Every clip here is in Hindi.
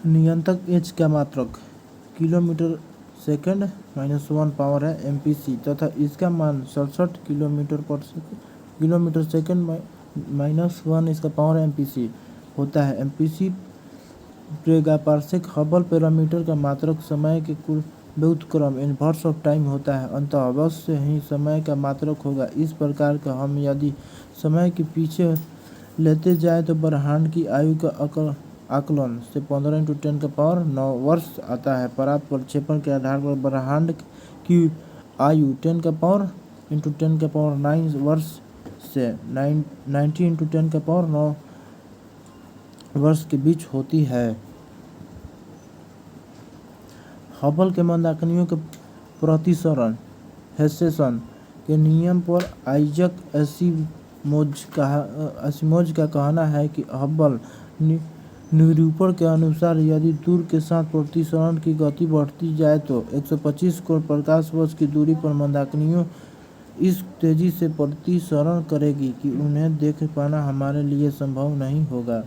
नियंत्रक एच का मात्रक किलोमीटर सेकंड -1 पावर है एमपीसी तथा इसका मान 67 किलोमीटर सेकंड -1 इसका पावर एमपीसी होता है। एमपीसी मेगापार्सेक हबल पैरामीटर का मात्रक समय के कुल व्युत्क्रम इनवर्स ऑफ टाइम होता है, अतः अवश्य ही समय का मात्रक होगा। इस प्रकार का हम यदि समय के पीछे लेते जाए तो ब्रह्मांड की आयु का आकलन से 15 × 10⁹ वर्ष आता है। प्राप्त प्रक्षेपण के आधार पर ब्रह्मांड की आयु 10 × 10⁹ वर्ष से 90 × 10⁹ वर्ष के बीच होती है। हबल के मंदाकिनियों के प्रतिसरण हेसेसन के नियम पर आइजक एसिमोव का कहना है कि हबल निरूपण के अनुसार यदि दूर के साथ प्रतिसरण की गति बढ़ती जाए तो 125 करोड़ प्रकाश वर्ष की दूरी पर मंदाकिनियों इस तेजी से प्रतिसरण करेगी कि उन्हें देख पाना हमारे लिए संभव नहीं होगा।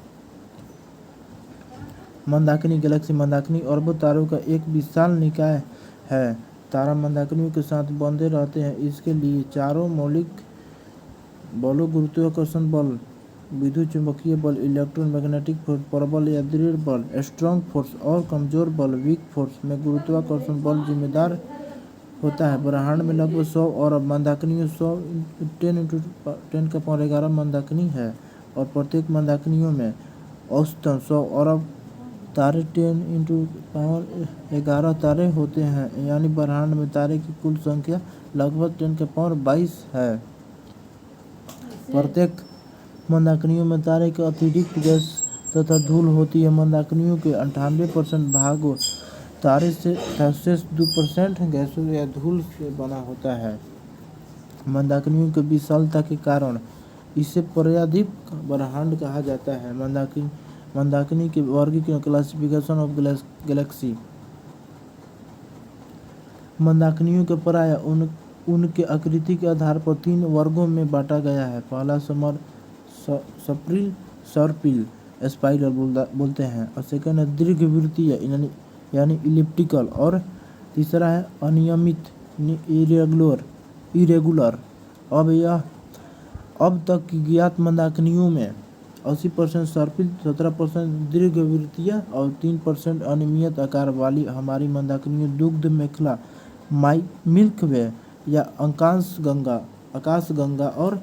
मंदाकिनी गैलेक्सी मंदाकिनी अरबों तारों का एक विशाल निकाय है। तारा मंदाकिनियों के साथ बंधे रहते हैं। इसके लिए चारों मौलिक बलों गुरुत्वाकर्षण बल, विद्युत चुंबकीय बल, इलेक्ट्रोमैग्नेटिक फोर्स, प्रबल या दृढ़ बल स्ट्रॉन्ग फोर्स और कमजोर बल वीक फोर्स में गुरुत्वाकर्षण बल जिम्मेदार होता है। ब्रह्मांड में लगभग 100 अरब मंदाकिनियों 100 × 10⁻11 मंदाकिनी है और प्रत्येक मंदाकिनियों में औसतन 100 अरब तारे 10 × 11 तारे होते हैं, यानी ब्रह्मांड में तारे की कुल संख्या लगभग 10⁻22 है। प्रत्येक मंदाकिनियों में तारे के अतिरिक्त गैस तथा धूल होती है। मंदाकिनियों के 98% भागों तारे से शेष 2% गैसों या धूल से बना होता है। मंदाकिनियों की विशालता के कारण इसे पर्यादीप ब्रह्मांड कहा जाता है। मंदाकिनी के वर्गीकरण क्लासिफिकेशन ऑफ गैलेक्सी। मंदाकिनियों के प्राय उनके आकृति के आधार पर 3 वर्गों में बांटा गया है। पहला सर्पिल स्पाइरल बोलते हैं और सेकंड है दीर्घवृत्तीय यानी इलिप्टिकल और तीसरा है अनियमित इरेगुलर। अब तक की ज्ञात मंदाकिनियों में 80% सर्पिल, 17% दीर्घवृत्तीय और 3% अनियमित आकार वाली हमारी मंदाकिनियों दुग्ध मेखला, मिल्क वे या आकाशगंगा और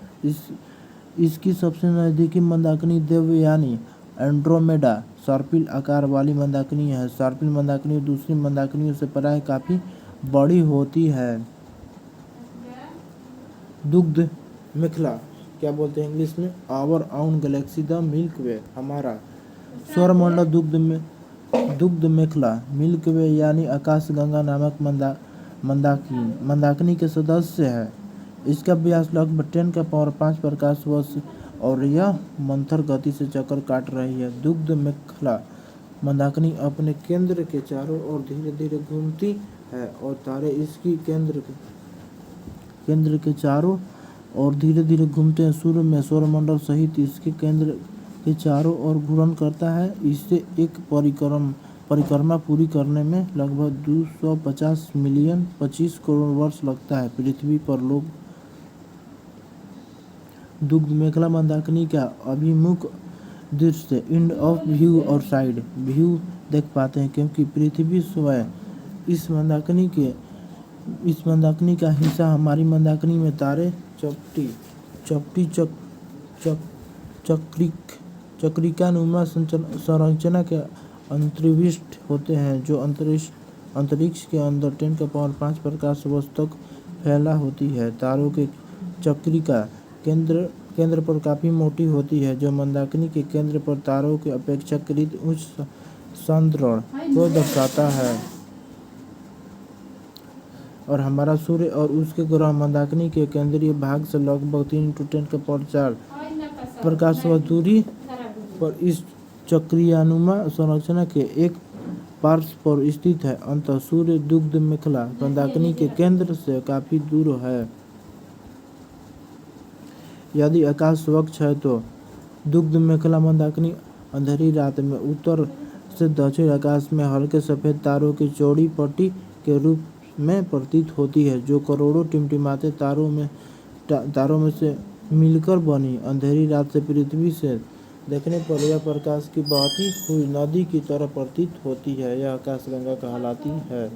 इसकी सबसे नज़दीकी मंदाकिनी देवयानी एंड्रोमेडा सर्पिल आकार वाली मंदाकिनी है। सर्पिल मंदाकिनी दूसरी मंदाकिनियों से प्राय काफ़ी बड़ी होती है। दुग्ध मेखला क्या बोलते हैं इंग्लिश में? आवर आउन गैलेक्सी द मिल्क वे, हमारा सौरमंडल दुग्ध मेखला मिल्क वे यानी आकाशगंगा नामक मंदाकिनी के सदस्य है। इसका व्यास लगभग 10⁵ प्रकाश वर्ष और यह मंथर गति से चक्कर काट रही है। दुग्ध मेखला मंदाकिनी अपने केंद्र के चारों ओर धीरे धीरे घूमती है और तारे इसकी केंद्र के चारों और धीरे धीरे घूमते हैं। शुरू में सौरमंडल सहित इसके केंद्र के चारों ओर घूर्णन करता है। इससे एक परिक्रमा पूरी करने में लगभग 250 मिलियन 25 करोड़ वर्ष लगता है। पृथ्वी पर लोग दुग्ध मेखला मंदाकिनी का अभिमुख दृश्य एंड ऑफ व्यू और साइड व्यू देख पाते हैं, क्योंकि पृथ्वी स्वयं इस मंदाकिनी का हिस्सा। हमारी मंदाकिनी में तारे चक्रिकानुमा संरचना के अंतर्विष्ट होते हैं, जो अंतरिक्ष के अंदर 10⁵ प्रकाश वर्ष तक फैला होती है। तारों के चक्रिका केंद्र पर काफ़ी मोटी होती है, जो मंदाकिनी के केंद्र पर तारों के अपेक्षाकृत उच्च संतरण को दर्शाता है। और हमारा सूर्य और उसके ग्रह मंदाकिनी के केंद्रीय भाग से लगभग 3 × 10⁴ प्रकाश वर्ष दूरी पर इस चक्रियानुमा संरचना के एक पार्श्व पर स्थित है। अंततः सूर्य दुग्ध मेखला मंदाकिनी के केंद्र से काफ़ी दूर है। यदि आकाश स्वच्छ है तो दुग्ध मेखला मंदाकिनी अंधेरी रात में उत्तर से दक्षिण आकाश में हल्के सफ़ेद तारों की चौड़ी पट्टी के रूप में प्रतीत होती है, जो करोड़ों टिमटिमाते तारों में से मिलकर बनी अंधेरी रात से पृथ्वी से देखने पर यह प्रकाश की बहती हुई नदी की तरह प्रतीत होती है। यह आकाशगंगा कहलाती है।